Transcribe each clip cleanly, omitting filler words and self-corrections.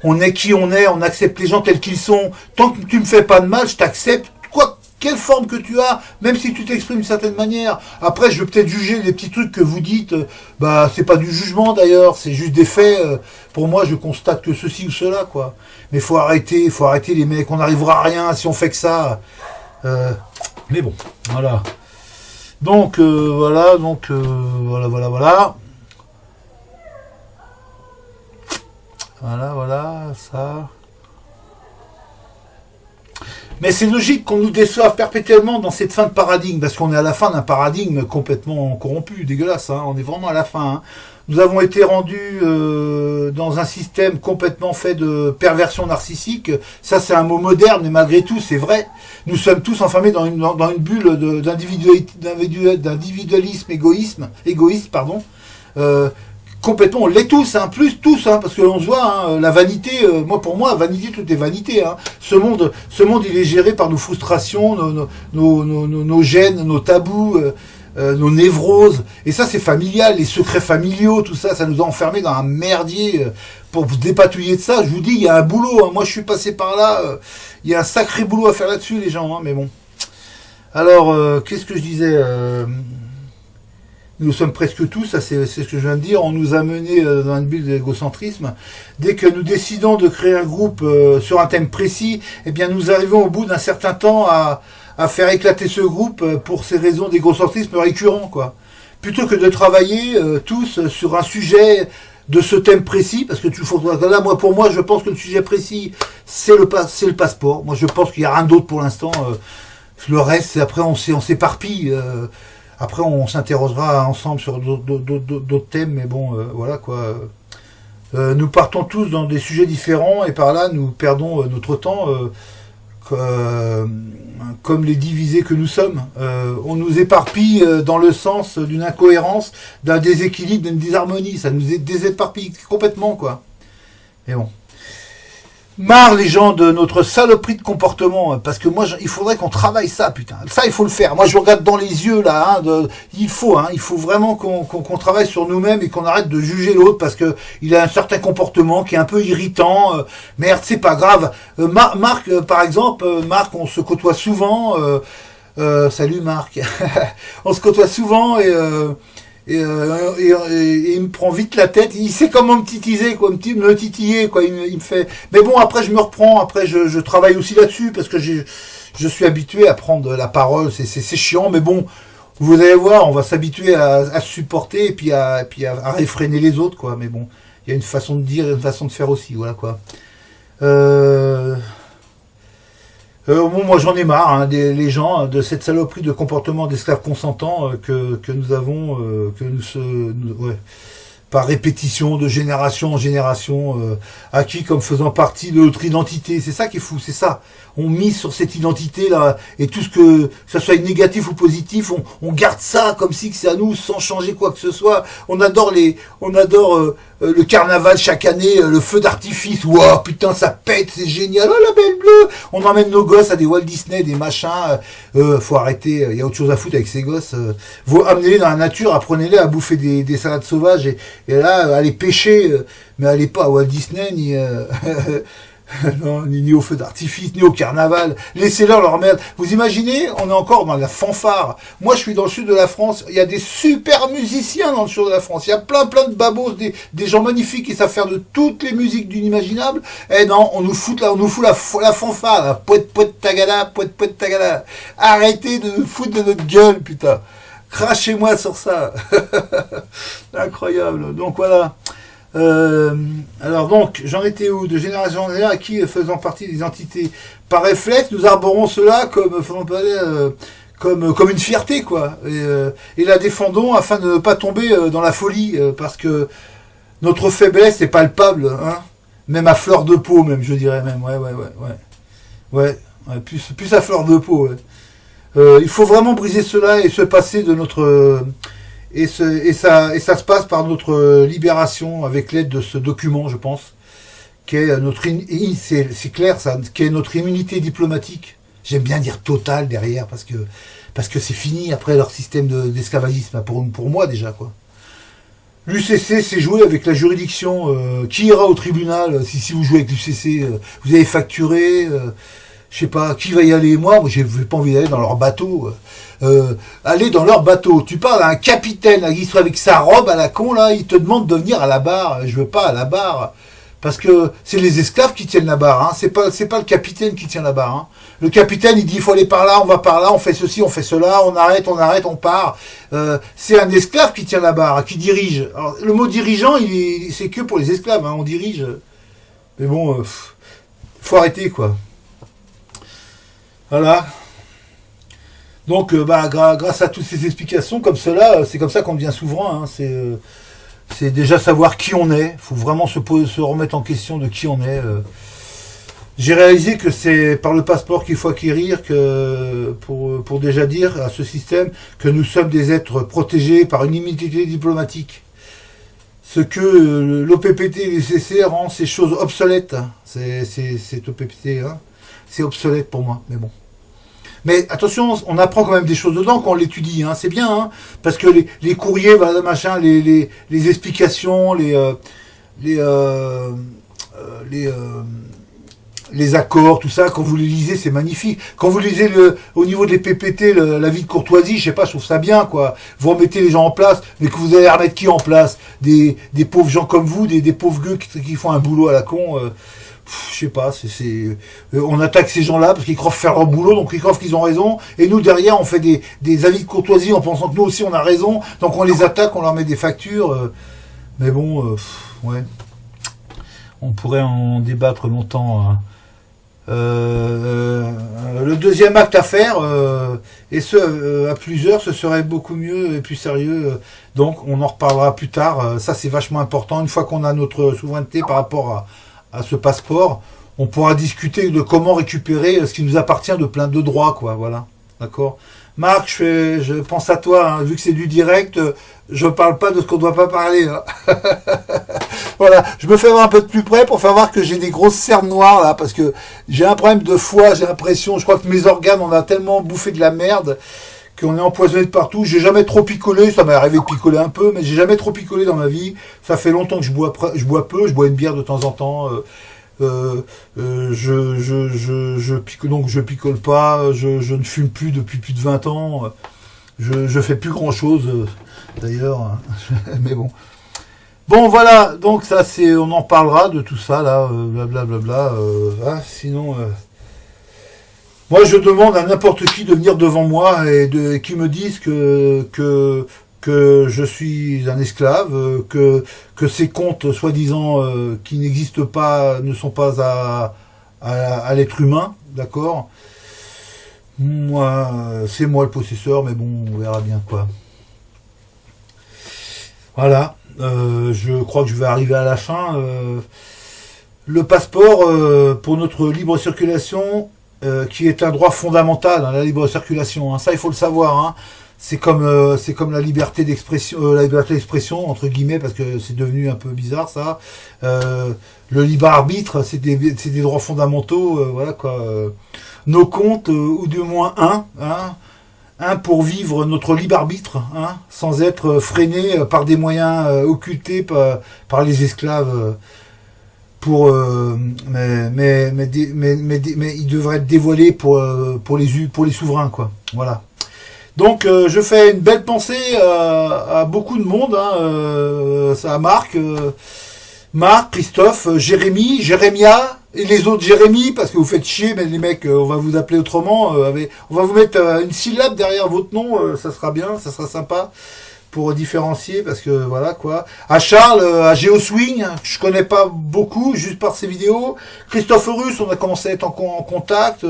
On est qui on est, on accepte les gens tels qu'ils sont. Tant que tu me fais pas de mal, je t'accepte. Quoi, quelle forme que tu as, même si tu t'exprimes d'une certaine manière. Après, je vais peut-être juger les petits trucs que vous dites. Bah, c'est pas du jugement d'ailleurs, c'est juste des faits. Pour moi, je constate que ceci ou cela, quoi. Mais faut arrêter les mecs. On n'arrivera à rien si on fait que ça. Mais bon, voilà. Donc, voilà. Voilà, ça. Mais c'est logique qu'on nous déçoive perpétuellement dans cette fin de paradigme, parce qu'on est à la fin d'un paradigme complètement corrompu, dégueulasse, hein, on est vraiment à la fin. Hein. Nous avons été rendus dans un système complètement fait de perversion narcissique. Ça, c'est un mot moderne, mais malgré tout, c'est vrai. Nous sommes tous enfermés dans une bulle d'individualisme égoïste, pardon. Complètement, on l'est tous, hein, plus tous, hein, parce que l'on se voit, hein, la vanité, pour moi, vanité, tout est vanité. Hein. Ce monde, il est géré par nos frustrations, nos gènes, nos tabous, nos névroses. Et ça, c'est familial, les secrets familiaux, tout ça, ça nous a enfermés dans un merdier. Pour se dépatouiller de ça, je vous dis, il y a un boulot. Hein. Moi, je suis passé par là. Il y a un sacré boulot à faire là-dessus, les gens. Hein, mais bon. Alors, qu'est-ce que je disais Nous sommes presque tous, ça c'est ce que je viens de dire, on nous a menés dans une bulle d'égocentrisme. Dès que nous décidons de créer un groupe sur un thème précis, eh bien nous arrivons au bout d'un certain temps à faire éclater ce groupe pour ces raisons d'égocentrisme récurrent, quoi. Plutôt que de travailler tous sur un sujet de ce thème précis, parce que là, pour moi, je pense que le sujet précis, c'est le passeport. Moi, je pense qu'il n'y a rien d'autre pour l'instant. Le reste, après, on s'éparpille. Après, on s'interrogera ensemble sur d'autres thèmes, mais bon, voilà quoi. Nous partons tous dans des sujets différents et par là, nous perdons notre temps comme les divisés que nous sommes. On nous éparpille dans le sens d'une incohérence, d'un déséquilibre, d'une disharmonie. Ça nous déséparpille complètement, quoi. Et bon. Marre les gens de notre saloperie de comportement, parce que moi il faudrait qu'on travaille ça, putain. Ça il faut le faire. Moi je regarde dans les yeux là, il faut vraiment qu'on travaille sur nous-mêmes et qu'on arrête de juger l'autre parce que il a un certain comportement qui est un peu irritant. Merde, c'est pas grave. Marc par exemple, Marc on se côtoie souvent. Salut Marc. On se côtoie souvent et il me prend vite la tête, il sait comment me titiller, quoi, me titiller, quoi, il me fait. Mais bon, après je me reprends, après je travaille aussi là-dessus parce que je suis habitué à prendre la parole, c'est chiant, mais bon, vous allez voir, on va s'habituer à se supporter et puis à réfréner les autres, quoi. Mais bon, il y a une façon de dire, et une façon de faire aussi, voilà quoi. Bon, moi j'en ai marre, hein, les gens, de cette saloperie de comportement d'esclaves consentants que nous avons, ouais, par répétition, de génération en génération, acquis comme faisant partie de notre identité. C'est ça qui est fou, c'est ça. On mise sur cette identité-là, et tout que ça soit négatif ou positif, on garde ça comme si c'est à nous, sans changer quoi que ce soit. On adore le carnaval chaque année, le feu d'artifice, waouh, putain, ça pète, c'est génial, oh la belle bleue. On emmène nos gosses à des Walt Disney, des machins, faut arrêter, il y a autre chose à foutre avec ces gosses. Vous amenez-les dans la nature, apprenez-les à bouffer des salades sauvages, et là, allez pêcher, mais allez pas à Walt Disney, ni... non, ni au feu d'artifice, ni au carnaval. Laissez-leur leur merde. Vous imaginez, on est encore dans la fanfare. Moi, je suis dans le sud de la France. Il y a des super musiciens dans le sud de la France. Il y a plein de babos, des gens magnifiques qui savent faire de toutes les musiques d'une imaginable. Eh non, on nous fout la fanfare, là. Poète, tagada, poète, tagada. Arrêtez de nous foutre de notre gueule, putain. Crachez-moi sur ça. Incroyable. Donc voilà. Alors donc, j'en étais où? De génération en génération, à qui faisant partie des entités par réflexe, nous arborons cela comme une fierté, quoi, et la défendons afin de ne pas tomber dans la folie, parce que notre faiblesse est palpable, hein, même à fleur de peau, même, je dirais même, ouais, plus à fleur de peau, ouais. Il faut vraiment briser cela et se passer de notre... Et ça se passe par notre libération avec l'aide de ce document, je pense, qui est c'est clair ça, qui est notre immunité diplomatique. J'aime bien dire totale derrière parce que c'est fini après leur système d'esclavagisme pour moi déjà, quoi. L'UCC, c'est jouer avec la juridiction. Qui ira au tribunal si vous jouez avec l'UCC? Vous avez facturé, je sais pas, qui va y aller? Moi, j'ai pas envie d'aller dans leur bateau. Aller dans leur bateau. Tu parles à un capitaine qui soit avec sa robe à la con, là, il te demande de venir à la barre. Je veux pas à la barre. Parce que c'est les esclaves qui tiennent la barre, hein. C'est pas le capitaine qui tient la barre, hein. Le capitaine, il dit, il faut aller par là, on va par là, on fait ceci, on fait cela, on arrête, on part. C'est un esclave qui tient la barre, qui dirige. Alors, le mot dirigeant, c'est que pour les esclaves, hein, on dirige. Mais bon, faut arrêter, quoi. Voilà. Donc, grâce à toutes ces explications, comme cela, c'est comme ça qu'on devient souverain, hein. C'est déjà savoir qui on est. Il faut vraiment se remettre en question de qui on est. J'ai réalisé que c'est par le passeport qu'il faut acquérir que pour déjà dire à ce système que nous sommes des êtres protégés par une immunité diplomatique. Ce que l'OPPT et l'UCC rend ces choses obsolètes. C'est OPPT, hein. C'est obsolète pour moi, mais bon. Mais attention, on apprend quand même des choses dedans quand on l'étudie, hein, c'est bien, hein, parce que les courriers, voilà, machin, les explications, les accords, tout ça, quand vous les lisez, c'est magnifique. Quand vous lisez au niveau des PPT, la vie de courtoisie, je sais pas, je trouve ça bien, quoi. Vous remettez les gens en place, mais que vous allez remettre qui en place? Des pauvres gens comme vous, des pauvres gueux qui font un boulot à la con. Je sais pas, on attaque ces gens-là parce qu'ils croient faire leur boulot, donc ils croient qu'ils ont raison, et nous derrière on fait des avis de courtoisie en pensant que nous aussi on a raison, donc on les attaque, on leur met des factures, mais bon, ouais, on pourrait en débattre longtemps, hein. Le deuxième acte à faire, et ce à plusieurs, ce serait beaucoup mieux et plus sérieux, donc on en reparlera plus tard, ça c'est vachement important, une fois qu'on a notre souveraineté par rapport à ce passeport, on pourra discuter de comment récupérer ce qui nous appartient de plein de droits, quoi, voilà, d'accord. Marc, je pense à toi, hein, vu que c'est du direct, je parle pas de ce qu'on doit pas parler, hein. Voilà, je me fais voir un peu de plus près pour faire voir que j'ai des grosses cernes noires, là, parce que j'ai un problème de foie, j'ai l'impression, je crois que mes organes, on a tellement bouffé de la merde, qu'on est empoisonné de partout. J'ai jamais trop picolé, ça m'est arrivé de picoler un peu, mais j'ai jamais trop picolé dans ma vie. Ça fait longtemps que je bois peu, je bois une bière de temps en temps. Donc je picole pas, je ne fume plus depuis plus de 20 ans. Je fais plus grand chose d'ailleurs, mais bon. Bon voilà, donc ça c'est, on en parlera de tout ça là, blablabla. Hein, sinon. Moi, je demande à n'importe qui de venir devant moi et qui me dise que je suis un esclave, que ces comptes soi-disant qui n'existent pas ne sont pas à l'être humain, d'accord. Moi, c'est moi le possesseur, mais bon, on verra bien quoi. Voilà, je crois que je vais arriver à la fin. Le passeport pour notre libre circulation. Qui est un droit fondamental, hein, la libre circulation, hein, ça il faut le savoir, hein. C'est comme la liberté d'expression entre guillemets, parce que c'est devenu un peu bizarre ça. Le libre arbitre, c'est des droits fondamentaux, voilà quoi. Nos comptes, ou du moins un pour vivre notre libre arbitre, hein, sans être freiné par des moyens occultés par les esclaves. Mais il devrait être dévoilé pour les souverains, quoi. Voilà. Donc je fais une belle pensée à beaucoup de monde, hein, ça à Marc, Christophe, Jérémy, Jérémia et les autres Jérémy, parce que vous faites chier, mais les mecs, on va vous appeler autrement. On va vous mettre une syllabe derrière votre nom, ça sera bien, ça sera sympa. Pour différencier, parce que voilà quoi. À Charles, à GeoSwing, je connais pas beaucoup, juste par ses vidéos. Christophe Russe, on a commencé à être en contact.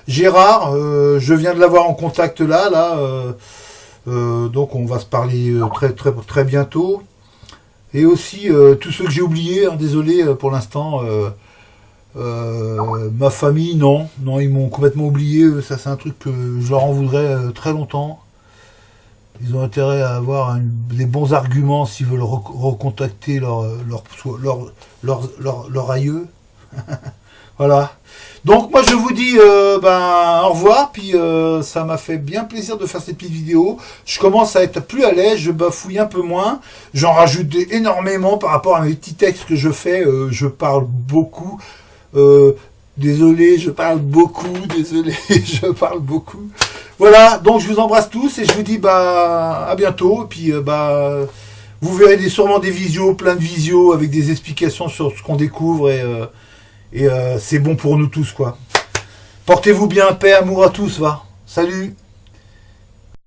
Gérard, je viens de l'avoir en contact là. Donc on va se parler très bientôt. Et aussi tous ceux que j'ai oubliés, hein, désolé pour l'instant. Ma famille, non, ils m'ont complètement oublié. Ça c'est un truc que je leur en voudrais très longtemps. Ils ont intérêt à avoir des bons arguments s'ils veulent recontacter leur aïeux. Voilà. Donc moi je vous dis au revoir, puis ça m'a fait bien plaisir de faire cette petite vidéo. Je commence à être plus à l'aise, je bafouille un peu moins, j'en rajoute énormément par rapport à mes petits textes que je fais, je parle beaucoup, désolé, je parle beaucoup, désolé, je parle beaucoup. Voilà, donc je vous embrasse tous et je vous dis à bientôt, et puis vous verrez sûrement des visios, plein de visios avec des explications sur ce qu'on découvre et c'est bon pour nous tous, quoi. Portez-vous bien, paix, amour à tous, va. Salut.